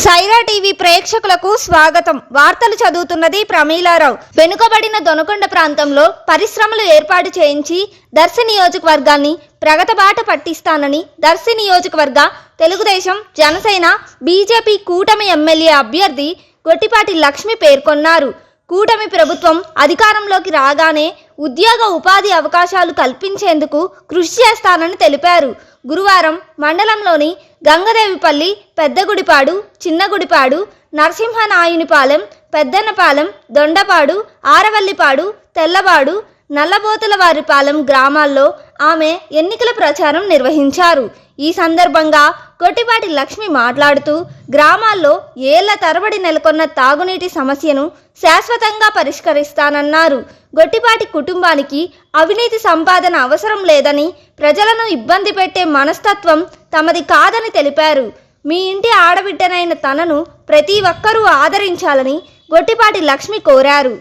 Sye Raa TV ప్రేక్షకులకు స్వాగతం. వార్తలు చదువుతున్నది ప్రమీలారావు. వెనుకబడిన దొనకొండ ప్రాంతంలో పరిశ్రమలు ఏర్పాటు చేయించి దర్శి నియోజకవర్గాన్ని ప్రగతి బాట పట్టిస్తానని దర్శి నియోజకవర్గ తెలుగుదేశం, జనసేన, బీజేపీ కూటమి ఎమ్మెల్యే అభ్యర్థి గొట్టిపాటి లక్ష్మి పేర్కొన్నారు. కూటమి ప్రభుత్వం అధికారంలోకి రాగానే ఉద్యోగ ఉపాధి అవకాశాలు కల్పించేందుకు కృషి చేస్తానని తెలిపారు. గురువారం మండలంలోని గంగదేవిపల్లి, పెద్దగుడిపాడు, చిన్నగుడిపాడు, నరసింహనాయునిపాలెం, పెద్దన్నపాలెం, దొండపాడు, ఆరవల్లిపాడు, తెల్లబాడు, నల్లబోతులవారిపాలెం గ్రామాల్లో ఆమె ఎన్నికల ప్రచారం నిర్వహించారు. ఈ సందర్భంగా గొట్టిపాటి లక్ష్మి మాట్లాడుతూ గ్రామాల్లో ఏళ్ల తరబడి నెలకొన్న తాగునీటి సమస్యను శాశ్వతంగా పరిష్కరిస్తానన్నారు. గొట్టిపాటి కుటుంబానికి అవినీతి సంపాదన అవసరం లేదని, ప్రజలను ఇబ్బంది పెట్టే మనస్తత్వం తమది కాదని తెలిపారు. మీ ఇంటి ఆడబిడ్డనైన తనను ప్రతి ఒక్కరూ ఆదరించాలని గొట్టిపాటి లక్ష్మి కోరారు.